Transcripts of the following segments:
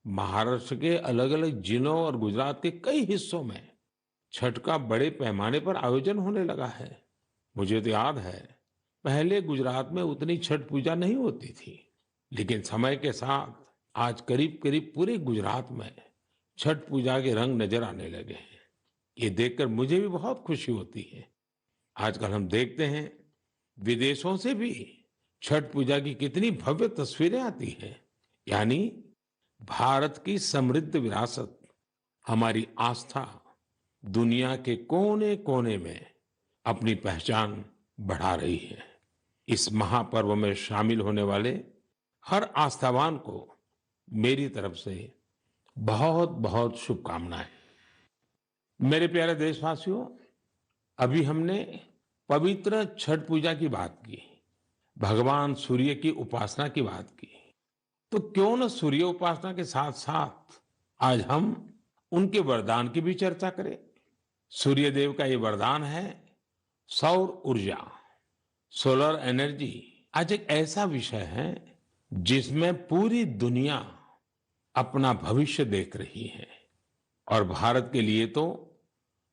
महाराष्ट्र के अलग-अलग जिलों और गुजरात के कई हिस्सों में छठ का बड़े पैमाने पर आयोजन होने लगा है। मुझे तो याद है, पहले गुजरात में उतनी छठ पूजा नहीं होती थी, लेकिन समय के साथ आज करीब-करीब पूरे गुजरात में छठ पूजा के रंग नजर आने लगे हैं। ये देखकर मुझे भी बहुत खुशी होती है। आजकल हम देखते हैं, विदेशों से भी छठ पूजा की कितनी भव्य तस्वीरें आती हैं। यानी भारत की समृद्ध विरासत, हमारी आस्था दुनिया के कोने-कोने में अपनी पहचान बढ़ा रही है। इस महापर्व में शामिल होने वाले हर आस्थावान को मेरी तरफ से बहुत-बहुत शुभकामनाएं। मेरे प्यारे देशवासियों, अभी हमने पवित्र छठ पूजा की बात की, भगवान सूर्य की उपासना की बात की। तो क्यों न सूर्य उपासना के साथ साथ आज हम उनके वरदान की भी चर्चा करें। सूर्य देव का ये वरदान है सौर ऊर्जा, सोलर एनर्जी। आज एक ऐसा विषय है जिसमें पूरी दुनिया अपना भविष्य देख रही है। और भारत के लिए तो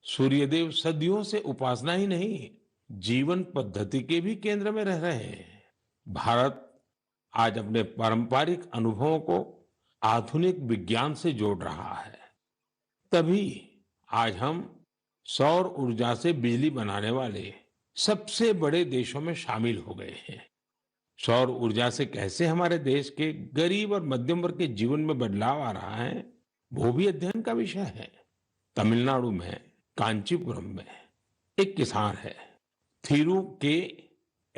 सूर्यदेव सदियों से उपासना ही नहीं, जीवन पद्धति के भी केंद्र में रह रहे हैं। भारत आज अपने पारंपरिक अनुभवों को आधुनिक विज्ञान से जोड़ रहा है। तभी आज हम सौर ऊर्जा से बिजली बनाने वाले सबसे बड़े देशों में शामिल हो गए हैं। सौर ऊर्जा से कैसे हमारे देश के गरीब और मध्यम वर्ग के जीवन में बदलाव आ रहा है, वो भी अध्ययन का विषय है। तमिलनाडु में कांचीपुरम में एक किसान है, थिरु के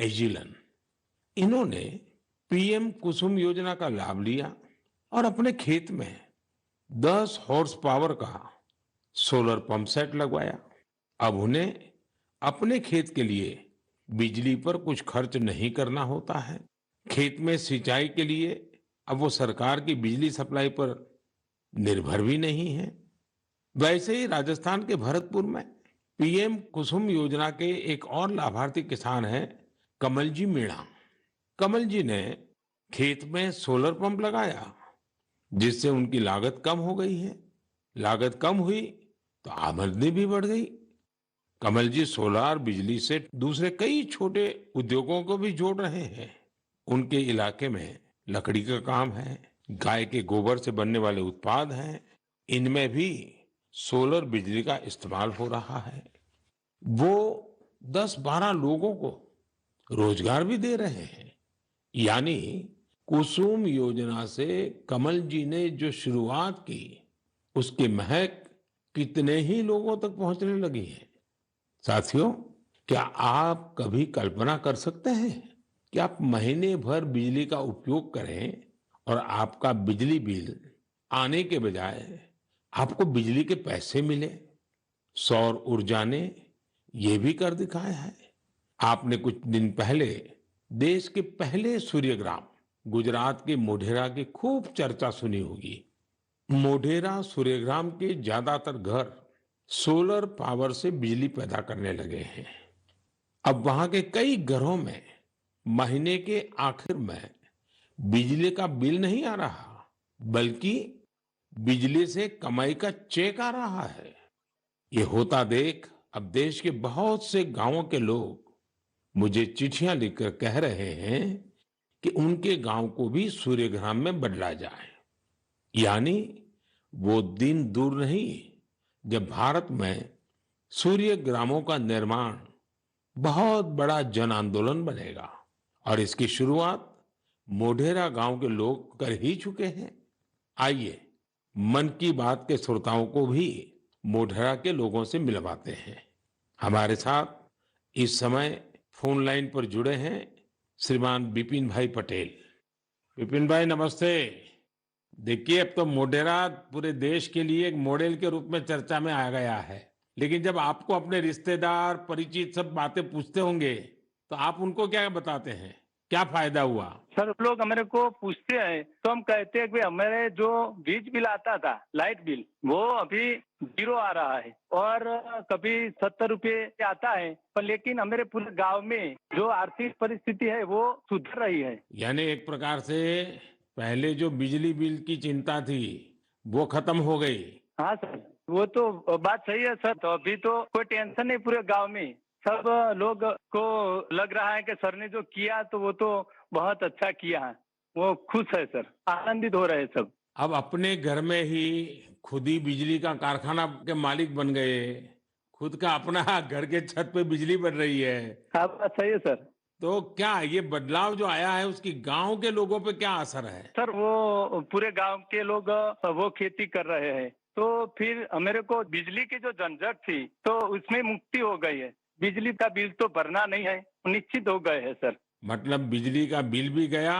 एजिलन। इन्होंने पीएम कुसुम योजना का लाभ लिया और अपने खेत में 10 हॉर्स पावर का सोलर पंप सेट लगवाया। अब उन्हें अपने खेत के लिए बिजली पर कुछ खर्च नहीं करना होता है। खेत में सिंचाई के लिए अब वो सरकार की बिजली सप्लाई पर निर्भर भी नहीं है। वैसे ही राजस्थान के भरतपुर में पीएम कुसुम योजना के एक और लाभार्थी किसान हैं, कमलजी मीणा। कमल जी ने खेत में सोलर पंप लगाया, जिससे उनकी लागत कम हो गई है। लागत कम हुई तो आमदनी भी बढ़ गई। कमल जी सोलार बिजली से दूसरे कई छोटे उद्योगों को भी जोड़ रहे हैं। उनके इलाके में लकड़ी का काम है, गाय के गोबर से बनने वाले उत्पाद हैं, इनमें भी सोलर बिजली का इस्तेमाल हो रहा है। वो 10-12 लोगों को रोजगार भी दे रहे हैं। यानी कुसुम योजना से कमल जी ने जो शुरुआत की, उसकी महक कितने ही लोगों तक पहुंचने लगी है। साथियों, क्या आप कभी कल्पना कर सकते हैं कि आप महीने भर बिजली का उपयोग करें और आपका बिजली बिल आने के बजाय आपको बिजली के पैसे मिले। सौर ऊर्जा ने ये भी कर दिखाया है। आपने कुछ दिन पहले देश के पहले सूर्य ग्राम गुजरात के मोढेरा की खूब चर्चा सुनी होगी। मोढेरा सूर्यग्राम के ज्यादातर घर सोलर पावर से बिजली पैदा करने लगे हैं। अब वहां के कई घरों में महीने के आखिर में बिजली का बिल नहीं आ रहा, बल्कि बिजली से कमाई का चेक आ रहा है। ये होता देख अब देश के बहुत से गांवों के लोग मुझे चिट्ठियां लिखकर कह रहे हैं कि उनके गांव को भी सूर्यग्राम में बदला जाए। यानी वो दिन दूर नहीं जब भारत में सूर्य ग्रामों का निर्माण बहुत बड़ा जन आंदोलन बनेगा। और इसकी शुरुआत मोढेरा गांव के लोग कर ही चुके हैं। आइए मन की बात के श्रोताओं को भी मोढेरा के लोगों से मिलवाते हैं। हमारे साथ इस समय फोन लाइन पर जुड़े हैं श्रीमान विपिन भाई पटेल। विपिन भाई नमस्ते। देखिए, अब तो मोढेरा पूरे देश के लिए एक मॉडल के रूप में चर्चा में आ गया है। लेकिन जब आपको अपने रिश्तेदार परिचित सब बातें पूछते होंगे, तो आप उनको क्या बताते हैं? क्या फायदा हुआ? सर लोग हमारे को पूछते हैं तो हम कहते हैं कि हमारे जो बीज बिल आता था, लाइट बिल, वो अभी 0 आ रहा है और कभी 70 रुपये आता है। पर लेकिन हमारे पूरे गांव में जो आर्थिक परिस्थिति है वो सुधर रही है। यानी एक प्रकार से पहले जो बिजली बिल की चिंता थी, वो खत्म हो गई। हाँ सर, वो तो बात सही है सर। तो अभी तो कोई टेंशन नहीं पूरे गांव में। सब लोग को लग रहा है कि सर ने जो किया तो वो तो बहुत अच्छा किया है। वो खुश है सर, आनंदित हो रहे हैं सब। अब अपने घर में ही खुद ही बिजली का कारखाना के मालिक बन गए। खुद का अपना घर के छत पे बिजली बन रही है। हाँ, बात सही है सर। तो क्या ये बदलाव जो आया है उसकी गांव के लोगों पे क्या असर है? सर वो पूरे गांव के लोग वो खेती कर रहे हैं। तो फिर मेरे को बिजली की जो झंझट थी तो उसमें मुक्ति हो गई है। बिजली का बिल तो भरना नहीं है, निश्चित हो गए हैं सर। मतलब बिजली का बिल भी गया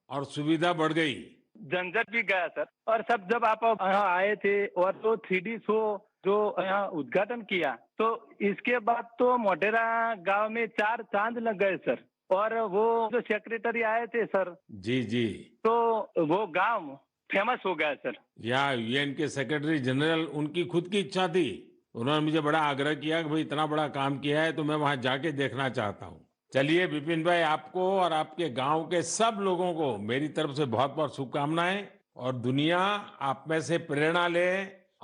और सुविधा बढ़ गई। झंझट भी गया सर। और सब जब आप यहाँ आए थे और तो 3D शो जो यहाँ उद्घाटन किया तो इसके बाद तो मोटेरा गांव में 4 चांद लग गए सर। और वो जो सेक्रेटरी आए थे सर, जी जी। तो वो गांव फेमस हो गया सर। या यूएन के सेक्रेटरी जनरल उनकी खुद की इच्छा थी। उन्होंने मुझे बड़ा आग्रह किया कि भाई इतना बड़ा काम किया है तो मैं वहां जाके देखना चाहता हूँ। चलिए विपिन भाई, आपको और आपके गांव के सब लोगों को मेरी तरफ से बहुत बहुत शुभकामनाएं। और दुनिया आप में से प्रेरणा ले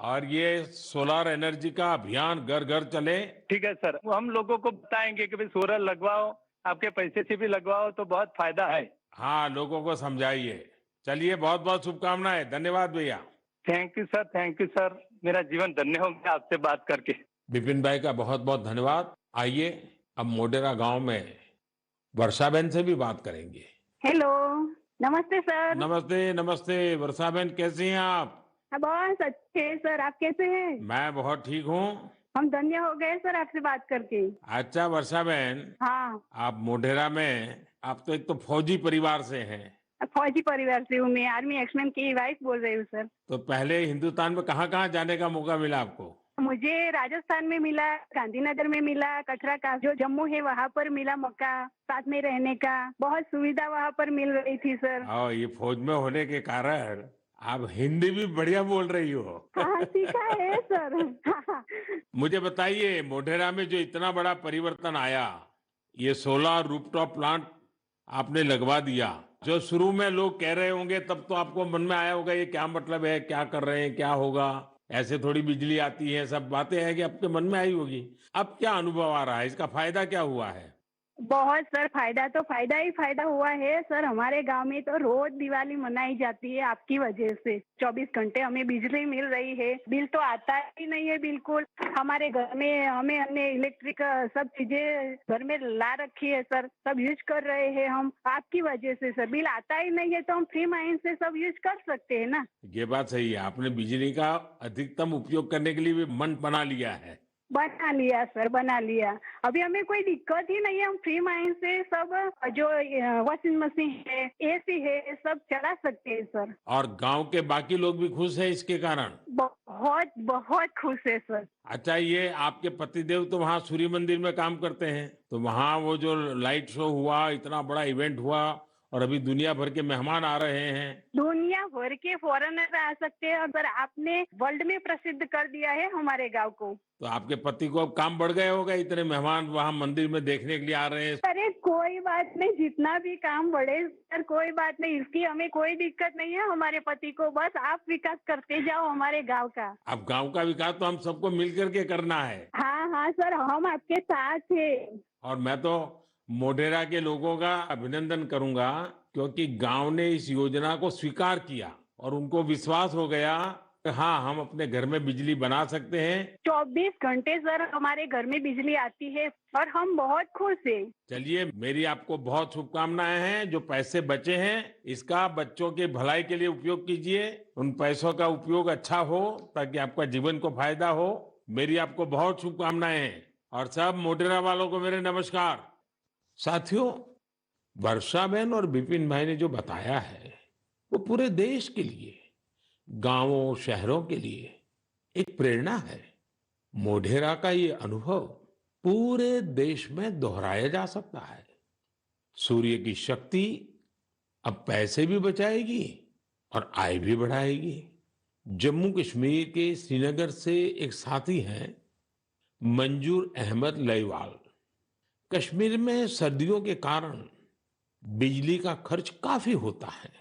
और ये सोलर एनर्जी का अभियान घर घर चले। ठीक है सर, वो हम लोगों को बताएंगे कि भाई सोलर लगवाओ, आपके पैसे से भी लगवाओ तो बहुत फायदा है। हाँ, लोगों को समझाइए। चलिए, बहुत बहुत शुभकामनाएं। धन्यवाद भैया। Thank you sir, thank you sir. मेरा जीवन धन्य हो गया आपसे बात करके। विपिन भाई का बहुत बहुत धन्यवाद। आइए अब मोढेरा गांव में वर्षाबेन से भी बात करेंगे। हेलो। नमस्ते सर। नमस्ते नमस्ते। वर्षाबेन, कैसी हैं आप? बहुत अच्छे हैं सर, आप कैसे हैं? मैं बहुत ठीक हूँ। हम धन्य हो गए सर आपसे बात करके। अच्छा वर्षाबेन, हाँ, आप मोढेरा में, आप तो एक तो फौजी परिवार से हैं। फौजी परिवार से हूँ मैं, आर्मी एक्समैन की वाइफ बोल रही हूँ सर। तो पहले हिंदुस्तान में कहाँ कहाँ जाने का मौका मिला आपको? मुझे राजस्थान में मिला, गांधीनगर में मिला, कटरा का जो जम्मू है वहाँ पर मिला मौका साथ में रहने का। बहुत सुविधा वहाँ पर मिल रही थी सर। और ये फौज में होने के कारण आप हिंदी भी बढ़िया बोल रही हो। हाँ, सीखा है सर। हाँ। मुझे बताइए, मोढेरा में जो इतना बड़ा परिवर्तन आया, ये सोलर रूफटॉप प्लांट आपने लगवा दिया। जो शुरू में लोग कह रहे होंगे तब तो आपको मन में आया होगा ये क्या मतलब है, क्या कर रहे हैं, क्या होगा, ऐसे थोड़ी बिजली आती है, सब बातें हैं कि आपके मन में आई होगी। अब क्या अनुभव आ रहा है, इसका फायदा क्या हुआ है? बहुत सर, फायदा तो फायदा ही फायदा हुआ है सर। हमारे गांव में तो रोज दिवाली मनाई जाती है आपकी वजह से। 24 घंटे हमें बिजली मिल रही है, बिल तो आता ही नहीं है बिल्कुल। हमारे घर में हमें हमने इलेक्ट्रिक सब चीजें घर में ला रखी है सर, सब यूज कर रहे हैं हम आपकी वजह से सर। बिल आता ही नहीं है तो हम फ्री माइंड से सब यूज कर सकते हैं ना। ये बात सही है, आपने बिजली का अधिकतम उपयोग करने के लिए भी मन बना लिया है। बना लिया सर, बना लिया। अभी हमें कोई दिक्कत ही नहीं है, हम फ्री माइंड से सब जो वॉशिंग मशीन है, एसी है, सब चला सकते हैं सर। और गांव के बाकी लोग भी खुश हैं इसके कारण? बहुत बहुत खुश है सर। अच्छा, ये आपके पतिदेव तो वहाँ सूर्य मंदिर में काम करते हैं, तो वहाँ वो जो लाइट शो हुआ, इतना बड़ा इवेंट हुआ और अभी दुनिया भर के मेहमान आ रहे हैं। दुनिया भर के फॉरेनर आ सकते हैं अगर आपने वर्ल्ड में प्रसिद्ध कर दिया है हमारे गांव को। तो आपके पति को अब काम बढ़ गए होगा, इतने मेहमान वहाँ मंदिर में देखने के लिए आ रहे हैं। अरे कोई बात नहीं, जितना भी काम बढ़े सर, कोई बात नहीं, इसकी हमें कोई दिक्कत नहीं है हमारे पति को। बस आप विकास करते जाओ हमारे गांव का। अब गांव का विकास तो हम सबको मिल करके करना है। हाँ हाँ सर, हम आपके साथ हैं। और मैं तो मोढेरा के लोगों का अभिनंदन करूंगा, क्योंकि गांव ने इस योजना को स्वीकार किया और उनको विश्वास हो गया कि हाँ, हम अपने घर में बिजली बना सकते हैं। 24 घंटे सर हमारे घर में बिजली आती है और हम बहुत खुश हैं। चलिए, मेरी आपको बहुत शुभकामनाएं हैं। जो पैसे बचे हैं इसका बच्चों के भलाई के लिए उपयोग कीजिए। उन पैसों का उपयोग अच्छा हो ताकि आपका जीवन को फायदा हो। मेरी आपको बहुत शुभकामनाएं हैं और सब मोढेरा वालों को मेरे नमस्कार। साथियों, वर्षाबेन और विपिन भाई ने जो बताया है वो पूरे देश के लिए, गांवों शहरों के लिए एक प्रेरणा है। मोढेरा का ये अनुभव पूरे देश में दोहराया जा सकता है। सूर्य की शक्ति अब पैसे भी बचाएगी और आय भी बढ़ाएगी। जम्मू कश्मीर के श्रीनगर से एक साथी हैं मंजूर अहमद लईवाल। कश्मीर में सर्दियों के कारण बिजली का खर्च काफी होता है।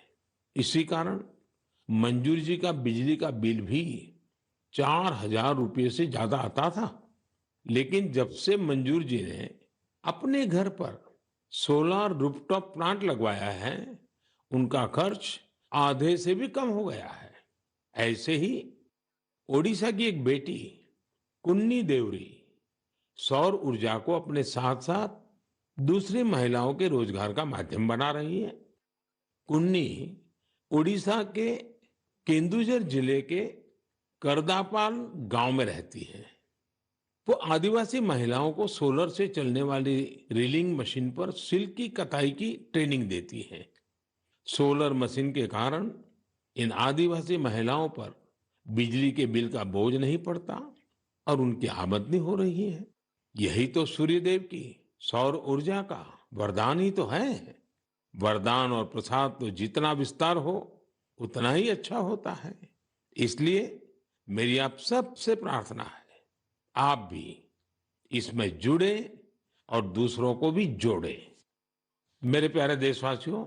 इसी कारण मंजूर जी का बिजली का बिल भी 4,000 रुपये से ज्यादा आता था। लेकिन जब से मंजूर जी ने अपने घर पर सोलर रूफटॉप प्लांट लगवाया है, उनका खर्च आधे से भी कम हो गया है। ऐसे ही ओडिशा की एक बेटी कुन्नी देवरी सौर ऊर्जा को अपने साथ साथ दूसरी महिलाओं के रोजगार का माध्यम बना रही है। कुन्नी ओडिशा के केंदुझर जिले के करदापाल गांव में रहती है। वो आदिवासी महिलाओं को सोलर से चलने वाली रीलिंग मशीन पर सिल्क की कताई की ट्रेनिंग देती है। सोलर मशीन के कारण इन आदिवासी महिलाओं पर बिजली के बिल का बोझ नहीं पड़ता और उनकी आमदनी हो रही है। यही तो सूर्यदेव की सौर ऊर्जा का वरदान ही तो है। वरदान और प्रसाद तो जितना विस्तार हो उतना ही अच्छा होता है। इसलिए मेरी आप सबसे प्रार्थना है, आप भी इसमें जुड़े और दूसरों को भी जोड़े। मेरे प्यारे देशवासियों,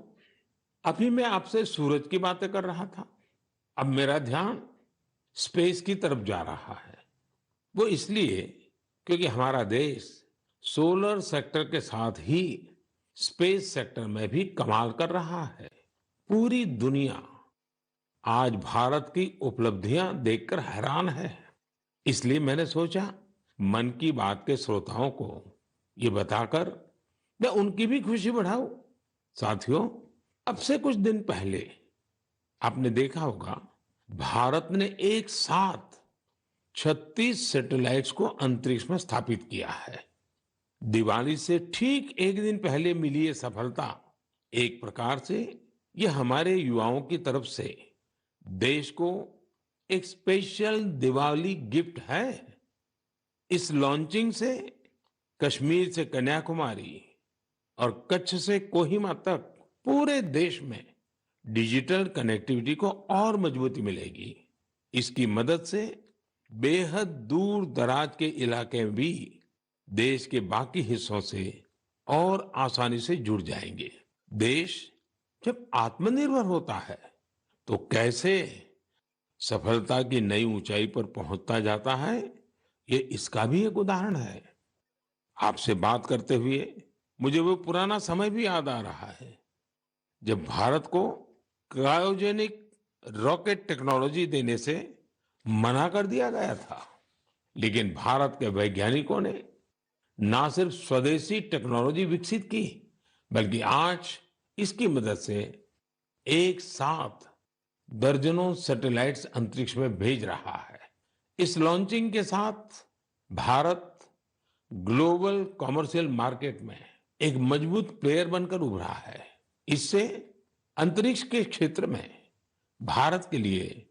अभी मैं आपसे सूरज की बातें कर रहा था। अब मेरा ध्यान स्पेस की तरफ जा रहा है। वो इसलिए क्योंकि हमारा देश सोलर सेक्टर के साथ ही स्पेस सेक्टर में भी कमाल कर रहा है। पूरी दुनिया आज भारत की उपलब्धियां देखकर हैरान है। इसलिए मैंने सोचा मन की बात के श्रोताओं को ये बताकर मैं उनकी भी खुशी बढ़ाऊं। साथियों, अब से कुछ दिन पहले आपने देखा होगा भारत ने एक साथ 36 सैटेलाइट्स को अंतरिक्ष में स्थापित किया है। दिवाली से ठीक एक दिन पहले मिली ये सफलता एक प्रकार से ये हमारे युवाओं की तरफ से देश को एक स्पेशल दिवाली गिफ्ट है। इस लॉन्चिंग से कश्मीर से कन्याकुमारी और कच्छ से कोहिमा तक पूरे देश में डिजिटल कनेक्टिविटी को और मजबूती मिलेगी। इसकी मदद से बेहद दूर दराज के इलाके भी देश के बाकी हिस्सों से और आसानी से जुड़ जाएंगे। देश जब आत्मनिर्भर होता है तो कैसे सफलता की नई ऊंचाई पर पहुंचता जाता है, ये इसका भी एक उदाहरण है। आपसे बात करते हुए मुझे वो पुराना समय भी याद आ रहा है जब भारत को क्रायोजेनिक रॉकेट टेक्नोलॉजी देने से मना कर दिया गया था। लेकिन भारत के वैज्ञानिकों ने ना सिर्फ स्वदेशी टेक्नोलॉजी विकसित की, बल्कि आज इसकी मदद से एक साथ दर्जनों सैटेलाइट्स अंतरिक्ष में भेज रहा है। इस लॉन्चिंग के साथ भारत ग्लोबल कॉमर्शियल मार्केट में एक मजबूत प्लेयर बनकर उभरा है। इससे अंतरिक्ष के क्षेत्र में भारत के लिए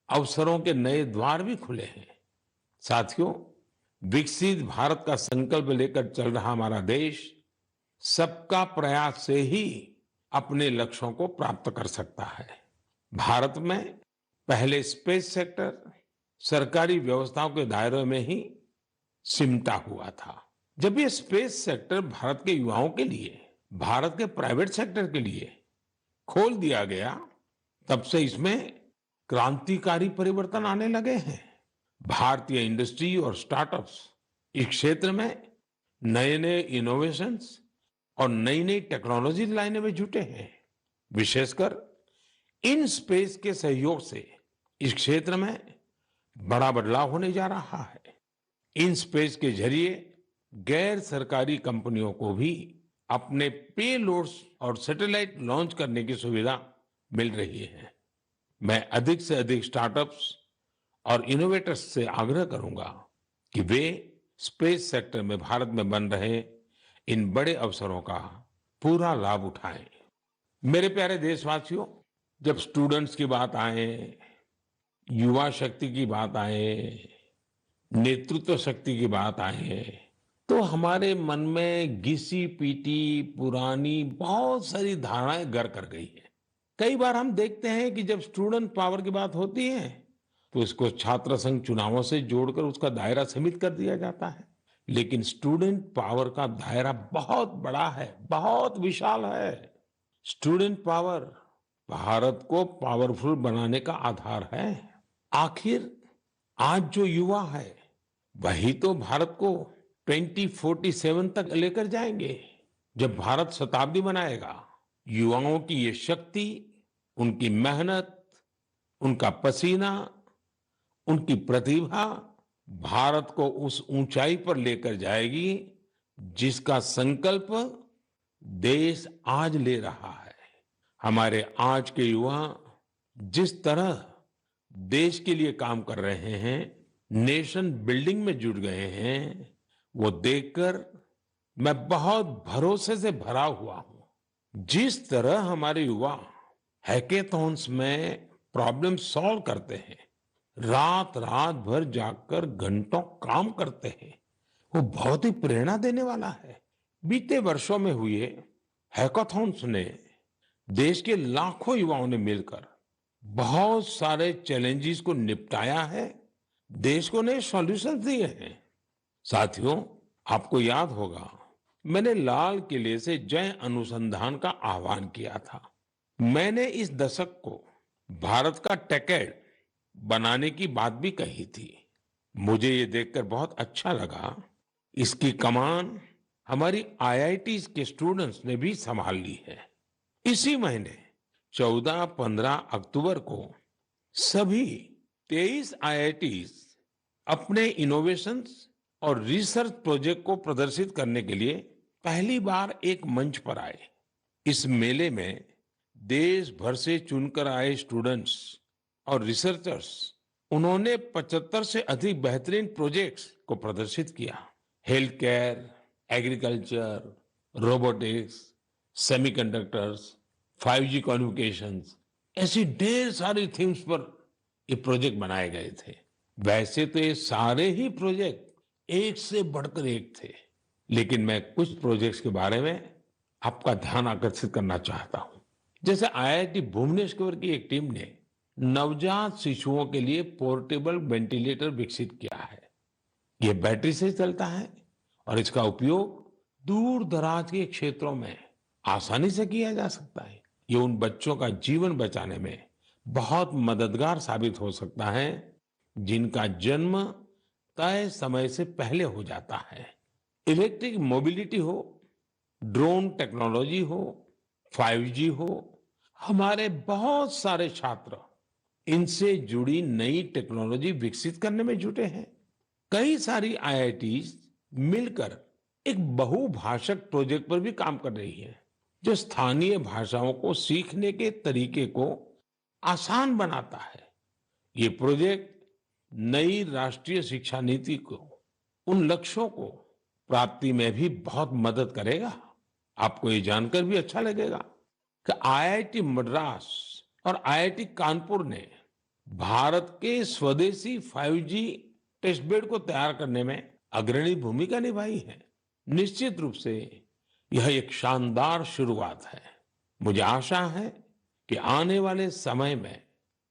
अवसरों के नए द्वार भी खुले हैं। साथियों, विकसित भारत का संकल्प लेकर चल रहा हमारा देश सबका प्रयास से ही अपने लक्ष्यों को प्राप्त कर सकता है। भारत में पहले स्पेस सेक्टर सरकारी व्यवस्थाओं के दायरे में ही सिमटा हुआ था। जब ये स्पेस सेक्टर भारत के युवाओं के लिए, भारत के प्राइवेट सेक्टर के लिए खोल दिया गया, तब से इसमें क्रांतिकारी परिवर्तन आने लगे हैं। भारतीय इंडस्ट्री और स्टार्टअप्स इस क्षेत्र में नए नए इनोवेशंस और नई नई टेक्नोलॉजी लाने में जुटे हैं। विशेषकर इन स्पेस के सहयोग से इस क्षेत्र में बड़ा बदलाव होने जा रहा है। इन स्पेस के जरिए गैर सरकारी कंपनियों को भी अपने पेलोड्स और सैटेलाइट लॉन्च करने की सुविधा मिल रही है। मैं अधिक से अधिक स्टार्टअप्स और इनोवेटर्स से आग्रह करूंगा कि वे स्पेस सेक्टर में भारत में बन रहे इन बड़े अवसरों का पूरा लाभ उठाएं। मेरे प्यारे देशवासियों, जब स्टूडेंट्स की बात आए, युवा शक्ति की बात आए, नेतृत्व शक्ति की बात आए, तो हमारे मन में घिसी पीटी पुरानी बहुत सारी धारणाएं घर कर गई है। कई बार हम देखते हैं कि जब स्टूडेंट पावर की बात होती है तो इसको छात्र संघ चुनावों से जोड़कर उसका दायरा सीमित कर दिया जाता है। लेकिन स्टूडेंट पावर का दायरा बहुत बड़ा है, बहुत विशाल है। स्टूडेंट पावर भारत को पावरफुल बनाने का आधार है। आखिर आज जो युवा है वही तो भारत को 2047 तक लेकर जाएंगे। जब भारत शताब्दी मनाएगा, युवाओं की ये शक्ति, उनकी मेहनत, उनका पसीना, उनकी प्रतिभा भारत को उस ऊंचाई पर लेकर जाएगी जिसका संकल्प देश आज ले रहा है। हमारे आज के युवा जिस तरह देश के लिए काम कर रहे हैं, नेशन बिल्डिंग में जुट गए हैं, वो देखकर मैं बहुत भरोसे से भरा हुआ हूं। जिस तरह हमारे युवा हैकेथॉन्स में प्रॉब्लम सॉल्व करते हैं, रात रात भर जागकर घंटों काम करते हैं, वो बहुत ही प्रेरणा देने वाला है। बीते वर्षों में हुए हैकाथॉन्स ने देश के लाखों युवाओं ने मिलकर बहुत सारे चैलेंजेस को निपटाया है, देश को नए सॉल्यूशन दिए हैं। साथियों, आपको याद होगा मैंने लाल किले से जय अनुसंधान का आह्वान किया था। मैंने इस दशक को भारत का टेकेड बनाने की बात भी कही थी। मुझे ये देखकर बहुत अच्छा लगा। इसकी कमान हमारी आईआईटीज के स्टूडेंट्स ने भी संभाल ली है। इसी महीने 14-15 अक्टूबर को सभी 23 आईआईटीज अपने इनोवेशंस और रिसर्च प्रोजेक्ट को प्रदर्शित करने के लिए पहली बार एक मंच पर आए। इस मेले में देश भर से चुनकर आए स्टूडेंट्स और रिसर्चर्स, उन्होंने 75 से अधिक बेहतरीन प्रोजेक्ट्स को प्रदर्शित किया। Health care, agriculture, robotics, semiconductors, 5G communications, ऐसी ढेर सारी थीम्स पर ये प्रोजेक्ट बनाए गए थे। वैसे तो ये सारे ही प्रोजेक्ट एक से बढ़कर एक थे, लेकिन मैं कुछ प्रोजेक्ट्स के बारे में आपका ध्यान आकर्षित करना चाहता हूं। जैसे आईआईटी भुवनेश्वर की एक टीम ने नवजात शिशुओं के लिए पोर्टेबल वेंटिलेटर विकसित किया है। ये बैटरी से चलता है और इसका उपयोग दूर दराज के क्षेत्रों में आसानी से किया जा सकता है। ये उन बच्चों का जीवन बचाने में बहुत मददगार साबित हो सकता है जिनका जन्म तय समय से पहले हो जाता है। इलेक्ट्रिक मोबिलिटी हो, ड्रोन टेक्नोलॉजी हो, 5G हो, हमारे बहुत सारे छात्र इनसे जुड़ी नई टेक्नोलॉजी विकसित करने में जुटे हैं। कई सारी आईआईटीज मिलकर एक बहुभाषक प्रोजेक्ट पर भी काम कर रही है, जो स्थानीय भाषाओं को सीखने के तरीके को आसान बनाता है। ये प्रोजेक्ट नई राष्ट्रीय शिक्षा नीति को, उन लक्ष्यों को प्राप्ति में भी बहुत मदद करेगा। आपको ये जानकर भी अच्छा लगेगा कि आईआईटी मद्रास और आईआईटी कानपुर ने भारत के स्वदेशी 5G टेस्ट बेड को तैयार करने में अग्रणी भूमिका निभाई है। निश्चित रूप से यह एक शानदार शुरुआत है। मुझे आशा है कि आने वाले समय में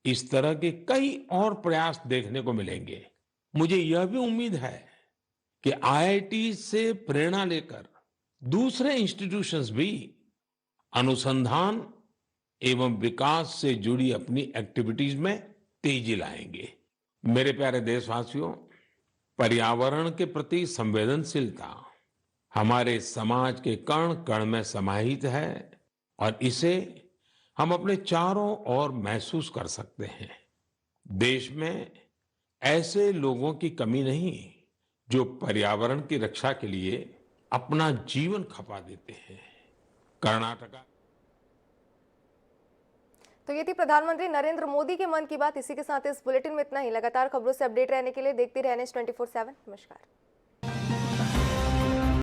इस तरह के कई और प्रयास देखने को मिलेंगे। मुझे यह भी उम्मीद है कि आईआईटी से प्रेरणा लेकर दूसरे इंस्टीट्यूशंस भी अनुसंधान एवं विकास से जुड़ी अपनी एक्टिविटीज में तेजी लाएंगे। मेरे प्यारे देशवासियों, पर्यावरण के प्रति संवेदनशीलता हमारे समाज के कण कण में समाहित है और इसे हम अपने चारों ओर महसूस कर सकते हैं। देश में ऐसे लोगों की कमी नहीं जो पर्यावरण की रक्षा के लिए अपना जीवन खपा देते हैं। कर्नाटका। तो ये थी प्रधानमंत्री नरेंद्र मोदी के मन की बात। इसी के साथ इस बुलेटिन में इतना ही। लगातार खबरों से अपडेट रहने के लिए देखते रहने 24/7। नमस्कार।